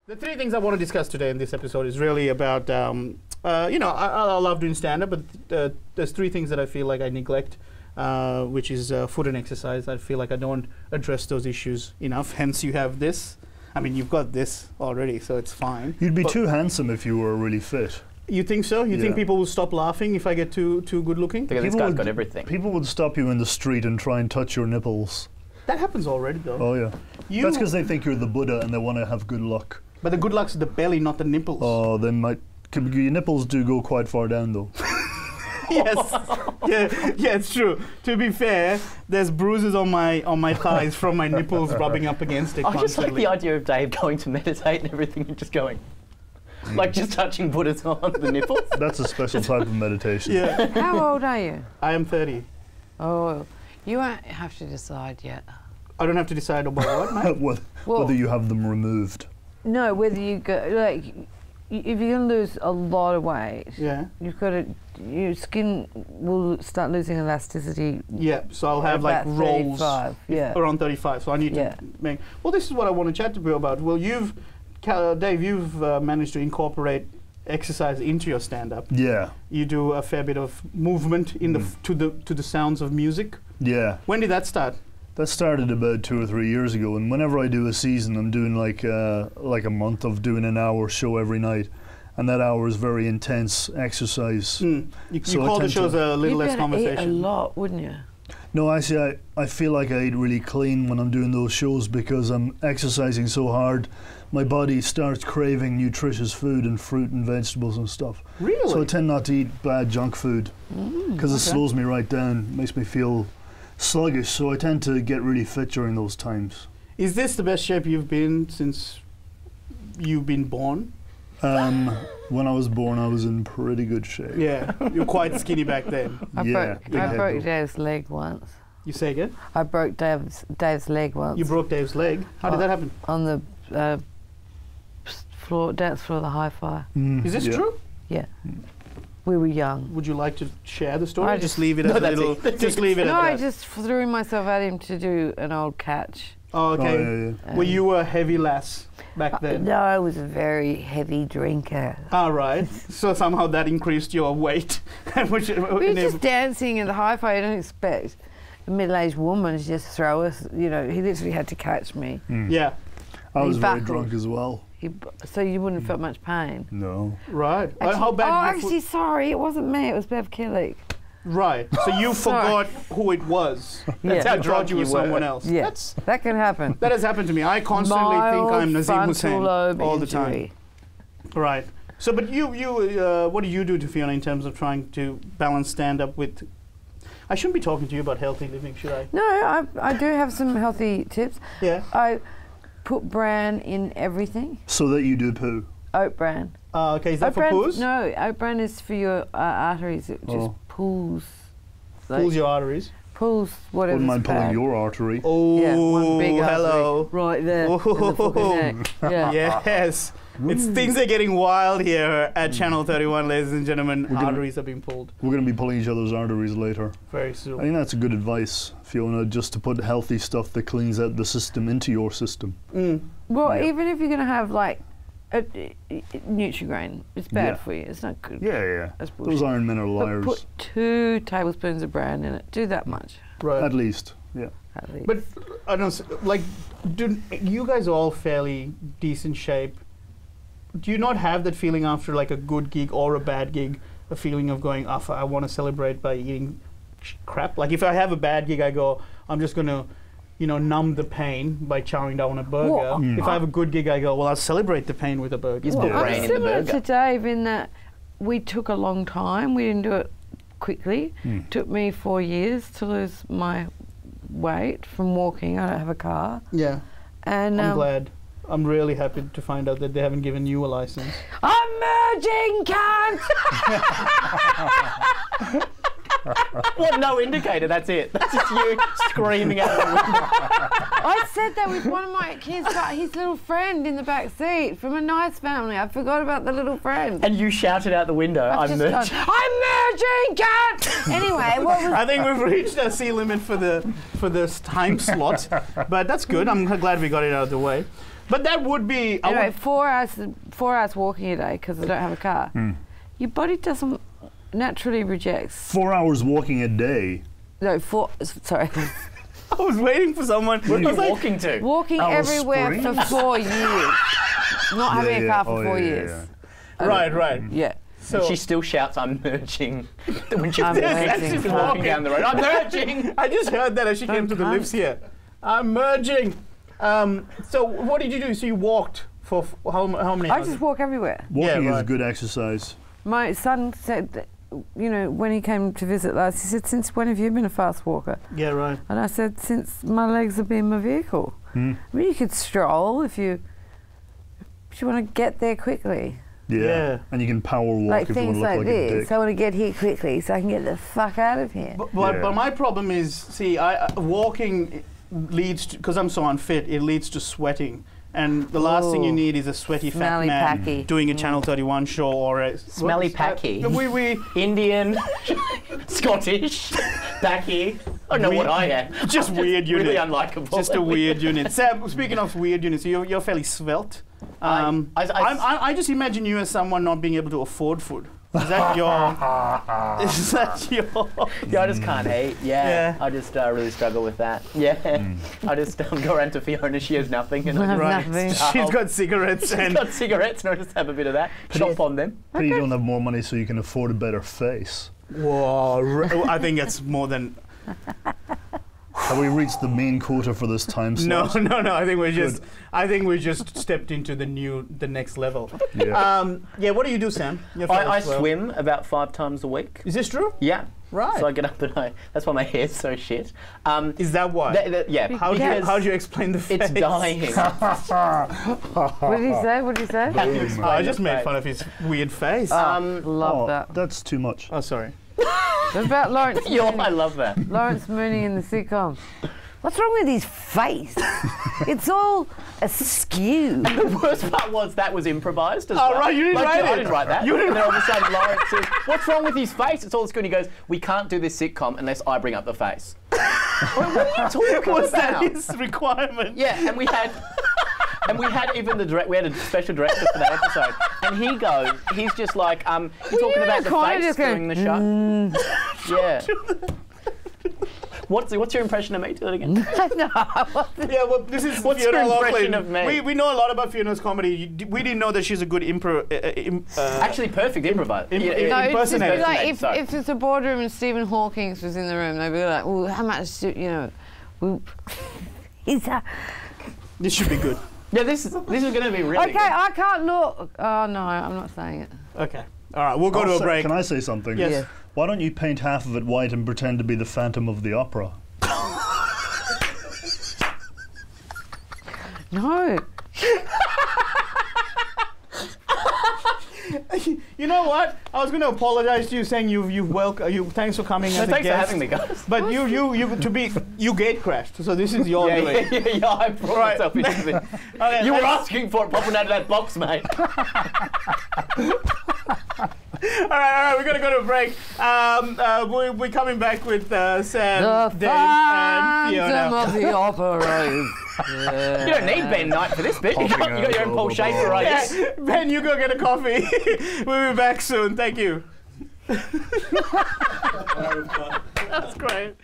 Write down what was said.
The three things I want to discuss today in this episode is really about, you know, I love doing stand-up, but there's three things that I feel like I neglect, which is food and exercise. I feel like I don't address those issues enough, hence you have this. I mean, you've got this already, so it's fine. You'd be too handsome if you were really fit. You think so? You think people will stop laughing if I get too good looking? Because this guy's got everything. People would stop you in the street and try and touch your nipples. That happens already, though. Oh, yeah. That's because they think you're the Buddha and they want to have good luck. But the good luck's the belly, not the nipples. Oh, they might. Your nipples do go quite far down, though. Yes. Yeah, it's true. To be fair, there's bruises on my thighs from my nipples rubbing up against it. I just like the idea of Dave going to meditate and everything and just going, like just touching Buddhas on the nipples. That's a special type of meditation. Yeah. How old are you? I am 30. Oh, you won't have to decide yet. I don't have to decide about what, mate? Whether you have them removed. No, whether you go, like, if you're going to lose a lot of weight, you've got to, your skin will start losing elasticity. Yeah, so I'll have like rolls 35, around 35. So I need to make. Well, this is what I want to chat to you about. Well, Dave, you've managed to incorporate exercise into your stand-up. Yeah. You do a fair bit of movement in to the sounds of music. Yeah. When did that start? That started about 2 or 3 years ago, and whenever I do a season, I'm doing like a month of doing an hour show every night, and that hour is very intense exercise. You call the shows a little less conversation. You'd eat a lot, wouldn't you? No, actually, I feel like I eat really clean when I'm doing those shows because I'm exercising so hard. My body starts craving nutritious food and fruit and vegetables and stuff. Really? So I tend not to eat bad junk food because it slows me right down, makes me feel sluggish, so I tend to get really fit during those times. Is this the best shape you've been since you've been born? When I was born, I was in pretty good shape. Yeah, you were quite skinny back then. I broke Dave's leg once. You say again? I broke Dave's leg once. You broke Dave's leg? How did that happen? On the dance floor of the Hi-Fi. Is this true? Yeah. We were young. Would you like to share the story? Just leave it as a little. Just leave it. No, I just threw myself at him to do an old catch. Oh, okay. Oh, yeah. Well, you were a heavy lass back then. No, I was a very heavy drinker. All right. So somehow that increased your weight. We were just dancing in the Hi-Fi. I don't expect a middle-aged woman to just throw us. You know, he literally had to catch me. Yeah. I was very drunk as well. So you wouldn't have felt much pain? No. Right. Actually, how bad? Actually, sorry, it wasn't me. It was Bev Killick. Right. So you forgot who it was. That's how drunk you were. Someone else. Yeah. That can happen. That has happened to me. I constantly think I'm Nazim Hussain all the time. Right. So, but you, what do you do to Fiona in terms of trying to balance stand-up with? I shouldn't be talking to you about healthy living, should I? No, I do have some healthy tips. Yeah. I put bran in everything. So that you do poo? Oat bran. Okay, is that for poos? No, oat bran is for your arteries. It just pulls. Pulls your arteries? Pulls whatever. Wouldn't mind pulling your artery. Oh, yeah, one big hello. Right there. In the fucking neck. Yeah. Yes. Things are getting wild here at Channel 31, ladies and gentlemen. Arteries are being pulled. We're going to be pulling each other's arteries later. Very soon. I think that's a good advice, Fiona, just to put healthy stuff that cleans out the system into your system. Well, even if you're going to have like Nutrigrain, it's bad for you. It's not good. Yeah. That's bullshit. Those iron mineral liars. Put 2 tablespoons of bran in it. Do that much. Right. At least, yeah. At least. But I don't like. Do you guys are all fairly decent shape? Do you not have that feeling after like a good gig or a bad gig? A feeling of going, I want to celebrate by eating crap. Like if I have a bad gig, I go, I'm just going to, numb the pain by chowing down on a burger. If I have a good gig, I go, well, I'll celebrate the pain with a burger. I'm similar to Dave in that we took a long time. We didn't do it quickly. It took me 4 years to lose my weight from walking. I don't have a car. Yeah. And I'm glad. I'm really happy to find out that they haven't given you a license. I'm merging, cunt! What, no indicator, that's it. That's just you screaming out the window. I said that with one of my kids, but his little friend in the back seat from a nice family. I forgot about the little friend. And you shouted out the window, I'm merging. I'm merging, cunt! Anyway, what was... I think we've reached our sea limit for this time slot, but that's good. I'm glad we got it out of the way. But that would be. I Anyway, would, 4 hours walking a day because I don't have a car. Your body doesn't naturally rejects. 4 hours walking a day. No, sorry. I was waiting for someone. Where are I was you like, walking to? Walking Alice everywhere for Springs? 4 years. Not having a car for 4 yeah, years. right. Yeah. So She still shouts, "I'm merging," when she's I'm merging. walking, walking down the road. I'm merging. I just heard that as she came to the cunt. lifts here. I'm merging. So what did you do? So you walked for how many I hours? just walk everywhere. Walking is right. good exercise. My son said, that, when he came to visit last, he said, "Since when have you been a fast walker?" Yeah, right. And I said, "Since my legs have been my vehicle." I mean, you could stroll if you want to get there quickly. Yeah. And you can power walk Like if you things want to like look like a this. dick. I want to get here quickly so I can get the fuck out of here. But my problem is, see, walking leads to, because I'm so unfit, it leads to sweating. And the last thing you Ooh. need is a sweaty fat Smelly man packy. doing a Channel 31 show or a Smelly packy. We Indian, Scottish, packy. I don't know what I am. just weird unit. Really unlikable. Just a weird unit. Sam, speaking of weird units, you're fairly svelte. I just imagine you as someone not being able to afford food. Is that your? Is that your? Yeah, I just can't eat. Yeah. Yeah. I just really struggle with that. Yeah. I just go around to Fiona. She has nothing, and I just Right. Nothing. She's got cigarettes She's and got cigarettes, and I just have a bit of that. Chop on them. But you don't have more money, so you can afford a better face. whoa. I think it's more than. Have we reached the main quota for this time No, slot? no. I think we just stepped into the next level. Yeah. What do you do, Sam? You're I fairly well. swim about 5 times a week. Is this true? Yeah. Right. So I get up and that's why my hair's so shit. Is that why? Yeah. How do you explain the face? It's dying. What did he say? What did he say? Oh, I just made fun of his weird face. Love Oh, that. that's too much. Oh, sorry. What about Lawrence Yo, Mooney? I love that. Lawrence Mooney in the sitcom. What's wrong with his face? It's all askew. The worst part was that was improvised as Oh, well. right, you didn't write it. I didn't write that. You didn't And then all of a sudden Lawrence says, "What's wrong with his face?" It's all good. He goes, "We can't do this sitcom unless I bring up the face." What are you talking Was that about? his requirement? Yeah, and we had even we had a special director for that episode, and he's just like, you're talking about the kinda face just go, during the show. Yeah. What's your impression of me? Do it again. Yeah, well, this is What's Fiona your impression O'Loughlin. of me? We know a lot about Fiona's comedy. We didn't know that she's a good Actually, perfect improviser. No, No, it's just impersonator. like Sorry. if it's a boardroom and Stephen Hawking was in the room, they'd be like, "Well, how much? He's a." This should be good. Yeah, this is going to be really Okay, good. I can't look. Oh no, I'm not saying it. Okay. All right, we'll go to a break. Can I say something? Yes. Yeah. Why don't you paint half of it white and pretend to be the Phantom of the Opera? No. You know what? I was going to apologize to you, saying thanks for coming as a Thanks for guest. having me, guys. But you gate crashed, so this is your doing. Yeah, I brought Right. myself into this. Okay, You were let's- asking for it popping out of that box, mate. All right, we're going to go to a break. We're coming back with Sam, The Dave, and Phantom Fiona. of the Opera. You don't need Ben Knight for this bit. You got your own Paul Schaefer, right? Yeah, Ben, you go get a coffee. We'll be back soon. Thank you. That's great.